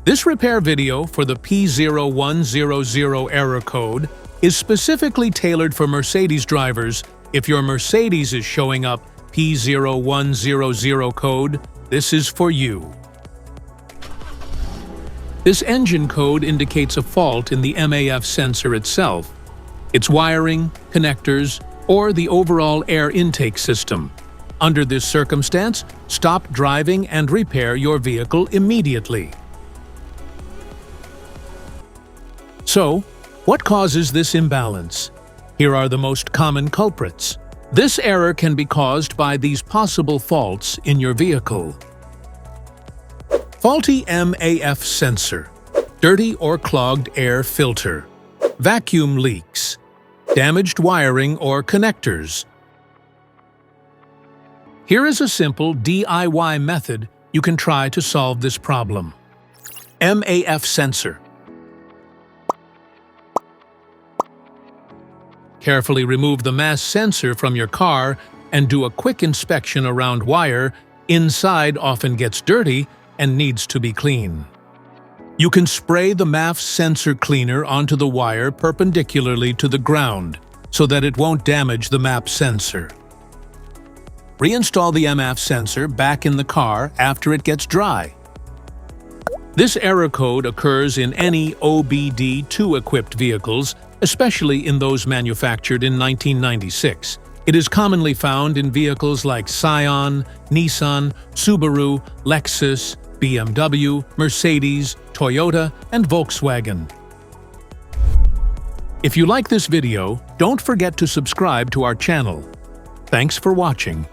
This repair video for the P0100 error code is specifically tailored for Mercedes drivers. If your Mercedes is showing up P0100 code, this is for you. This engine code indicates a fault in the MAF sensor itself, its wiring, connectors, or the overall air intake system. Under this circumstance, stop driving and repair your vehicle immediately. So, what causes this imbalance? Here are the most common culprits. This error can be caused by these possible faults in your vehicle. Faulty MAF sensor, dirty or clogged air filter, vacuum leaks, damaged wiring or connectors. Here is a simple DIY method you can try to solve this problem. MAF sensor. Carefully remove the MAF sensor from your car and do a quick inspection around wire. Inside often gets dirty and needs to be clean. You can spray the MAF sensor cleaner onto the wire perpendicularly to the ground so that it won't damage the MAF sensor. Reinstall the MAF sensor back in the car after it gets dry. This error code occurs in any OBD2 equipped vehicles, especially in those manufactured in 1996. It is commonly found in vehicles like Scion, Nissan, Subaru, Lexus, BMW, Mercedes, Toyota, and Volkswagen. If you like this video, don't forget to subscribe to our channel. Thanks for watching.